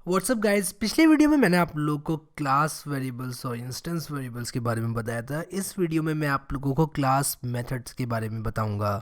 What's up guys, पिछले video में मैंने आप लोगों को क्लास वेरिएबल्स और इंस्टेंस वेरिएबल्स के बारे में बताया था। इस वीडियो में मैं आप लोगों को क्लास मेथड्स के बारे में बताऊंगा।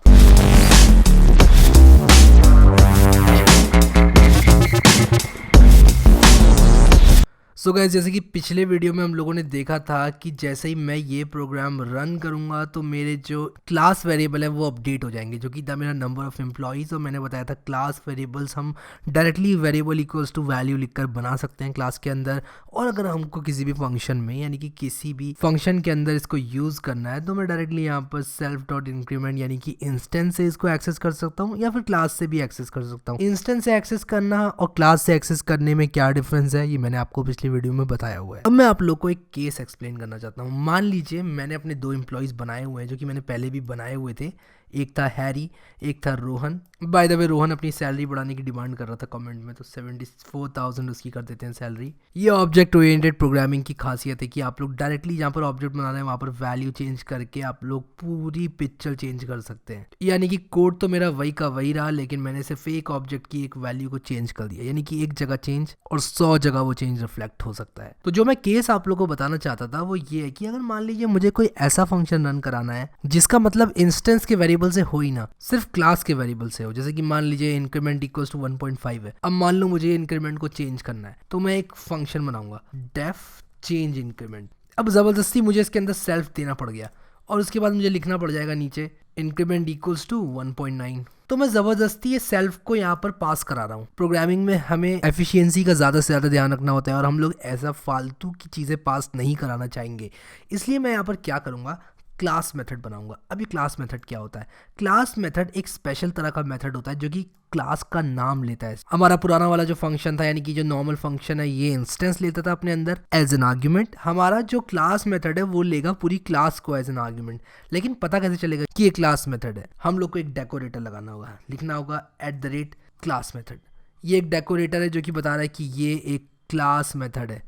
सो गाइस, जैसे कि पिछले वीडियो में हम लोगों ने देखा था कि जैसे ही मैं ये प्रोग्राम रन करूंगा तो मेरे जो क्लास वेरिएबल है वो अपडेट हो जाएंगे, जो कि था मेरा नंबर ऑफ एम्प्लॉयज़। और मैंने बताया था क्लास वेरिएबल्स हम directly variable equals to value लिखकर बना सकते हैं क्लास के अंदर। और अगर हमको किसी भी फंक्शन में, यानी कि किसी भी फंक्शन के अंदर इसको यूज़ करना है तो मैं डायरेक्टली यहाँ पर सेल्फ डॉट इंक्रीमेंट यानी कि इंस्टेंस से इसको एक्सेस कर सकता हूँ, या फिर क्लास से भी एक्सेस कर सकता हूँ। इंस्टेंस से एक्सेस करना और क्लास से एक्सेस करने में क्या डिफरेंस है, ये मैंने आपको पिछली वीडियो में बताया हुआ है। अब मैं आप लोग को एक केस एक्सप्लेन करना चाहता हूँ। मान लीजिए मैंने अपने दो एम्प्लॉयज बनाए हुए हैं, जो कि मैंने पहले भी बनाए हुए थे। एक था हैरी, एक था Rohan. By the way, Rohan अपनी सैलरी बढ़ाने की डिमांड कर रहा था कमेंट में, तो 74,000 उसकी कर देते हैं सैलरी। ये ऑब्जेक्ट ओरिएंटेड प्रोग्रामिंग की खासियत है कि आप लोग डायरेक्टली जहाँ पर ऑब्जेक्ट बना रहे हैं वहाँ पर वैल्यू चेंज करके आप लोग पूरी पिक्चर चेंज कर सकते हैं। यानी कि कोड तो मेरा वही का वही रहा, लेकिन मैंने सिर्फ एक ऑब्जेक्ट की एक वैल्यू को चेंज कर दिया। यानी कि एक जगह चेंज और 100 जगह वो चेंज रिफ्लेक्ट हो सकता है। तो जो मैं केस आप लोग को बताना चाहता था वो ये है कि अगर मान लीजिए मुझे कोई ऐसा फंक्शन रन कराना है जिसका मतलब इंस्टेंस के वेरिएबल से हो ही ना, सिर्फ क्लास के वेरिएबल से हो। जैसे कि मान लीजिए इंक्रीमेंट इक्वल्स टू 1.5 है। अब मान लो मुझे इंक्रीमेंट को चेंज करना है, तो मैं एक फंक्शन बनाऊंगा डेफ चेंज इंक्रीमेंट। अब जबरदस्ती मुझे इसके अंदर सेल्फ देना पड़ गया, और उसके बाद मुझे लिखना पड़ जाएगा नीचे इंक्रीमेंट इक्वल्स टू 1.9। तो मैं जबरदस्ती ये सेल्फ को यहाँ पर पास करा रहा हूँ। प्रोग्रामिंग में हमें एफिशिएंसी का ज़्यादा से ज़्यादा ध्यान रखना होता है, और हम लोग ऐसा फालतू की चीज़ें पास नहीं कराना चाहेंगे। इसलिए मैं यहाँ पर क्या करूँगा, क्लास मेथड बनाऊंगा। अब ये क्लास मेथड क्या होता है? क्लास मेथड एक स्पेशल तरह का मेथड होता है जो कि क्लास का नाम लेता है। हमारा पुराना वाला जो फंक्शन था, यानी कि जो नॉर्मल फंक्शन है, ये इंस्टेंस लेता था अपने अंदर एज एन आर्ग्यूमेंट। हमारा जो क्लास मेथड है वो लेगा पूरी क्लास को एज एन आर्ग्यूमेंट। लेकिन पता कैसे चलेगा कि ये क्लास मेथड है? हम लोग को एक डेकोरेटर लगाना होगा, लिखना होगा @क्लास मेथड। ये एक डेकोरेटर है जो कि बता रहा है कि ये एक क्लास मेथड है।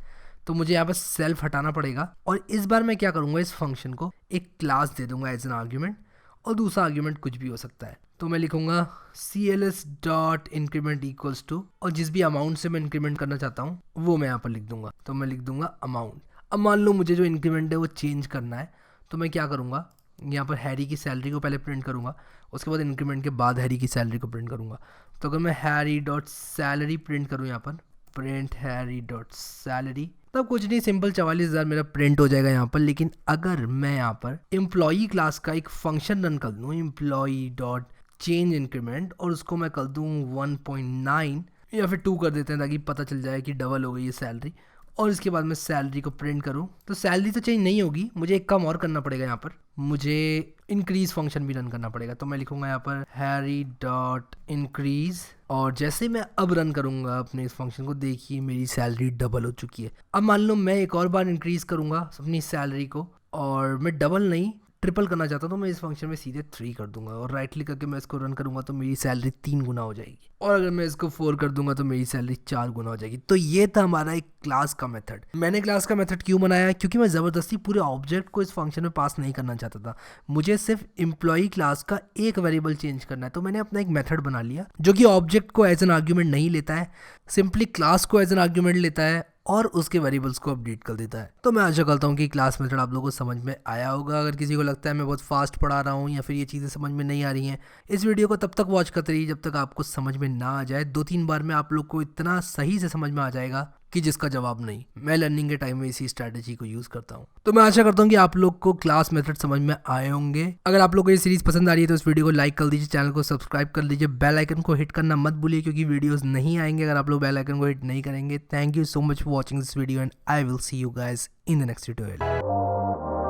तो मुझे यहाँ पर सेल्फ हटाना पड़ेगा, और इस बार मैं क्या करूँगा, इस फंक्शन को एक क्लास दे दूंगा एज एन आर्ग्यूमेंट, और दूसरा आर्ग्यूमेंट कुछ भी हो सकता है। तो मैं लिखूंगा cls dot increment equals to, और जिस भी अमाउंट से मैं इंक्रीमेंट करना चाहता हूँ वो मैं यहाँ पर लिख दूंगा। तो मैं लिख दूंगा अमाउंट। अब मान लो मुझे जो इंक्रीमेंट है वो चेंज करना है, तो मैं क्या करूँगा, यहाँ पर हैरी की सैलरी को पहले प्रिंट करूँगा, उसके बाद इंक्रीमेंट के बाद हैरी की सैलरी को प्रिंट करूँगा। तो अगर मैं हैरी डॉट सैलरी प्रिंट करूँ, यहाँ पर प्रिंट हैरी डॉट सैलरी, तब कुछ नहीं, सिंपल 44,000 मेरा प्रिंट हो जाएगा यहाँ पर। लेकिन अगर मैं यहाँ पर एम्प्लॉई क्लास का एक फंक्शन रन कर दूँ, एम्प्लॉई डॉट चेंज इंक्रीमेंट, और उसको मैं कर दूँ 1.9 या फिर 2 कर देते हैं ताकि पता चल जाए कि डबल हो गई है सैलरी, और इसके बाद मैं सैलरी को प्रिंट करूँ, तो सैलरी तो चेंज नहीं होगी। मुझे एक काम और करना पड़ेगा, यहाँ पर मुझे इंक्रीज फंक्शन भी रन करना पड़ेगा। तो मैं लिखूंगा यहाँ पर हैरी डॉट इंक्रीज, और जैसे मैं अब रन करूंगा अपने इस फंक्शन को, देखिए मेरी सैलरी डबल हो चुकी है। अब मान लो मैं एक और बार इंक्रीज करूंगा अपनी सैलरी को, और मैं डबल नहीं ट्रिपल करना चाहता हूँ, तो मैं इस फंक्शन में सीधे 3 कर दूंगा, और राइट क्लिक करके मैं इसको रन करूंगा तो मेरी सैलरी 3 गुना हो जाएगी। और अगर मैं इसको 4 कर दूंगा तो मेरी सैलरी 4 गुना हो जाएगी। तो ये था हमारा एक क्लास का मेथड। मैंने क्लास का मेथड क्यों बनाया? क्योंकि मैं ज़बरदस्ती पूरे ऑब्जेक्ट को इस फंक्शन में पास नहीं करना चाहता था। मुझे सिर्फ एम्प्लॉई क्लास का एक वेरिएबल चेंज करना है, तो मैंने अपना एक मेथड बना लिया जो कि ऑब्जेक्ट को एज एन आर्ग्यूमेंट नहीं लेता है, सिंपली क्लास को एज एन आर्ग्यूमेंट लेता है और उसके वेरिएबल्स को अपडेट कर देता है। तो मैं आशा करता हूँ कि क्लास मेथड आप लोगों को समझ में आया होगा। अगर किसी को लगता है मैं बहुत फास्ट पढ़ा रहा हूँ या फिर ये चीज़ें समझ में नहीं आ रही हैं, इस वीडियो को तब तक वॉच करते रहिए जब तक आपको समझ में ना आ जाए। 2-3 बार में आप लोग को इतना सही से समझ में आ जाएगा कि जिसका जवाब नहीं। मैं लर्निंग के टाइम में इसी स्ट्रैटेजी को यूज़ करता हूँ। तो मैं आशा करता हूँ कि आप लोग को क्लास मेथड समझ में आए होंगे। अगर आप लोग को ये सीरीज पसंद आ रही है तो इस वीडियो को लाइक कर दीजिए, चैनल को सब्सक्राइब कर लीजिए, बेल आइकन को हिट करना मत भूलिए क्योंकि वीडियोस नहीं आएंगे अगर आप लोग बेल आइकन को हिट नहीं करेंगे। Thank you so much for watching this video and I will see you guys in the next tutorial.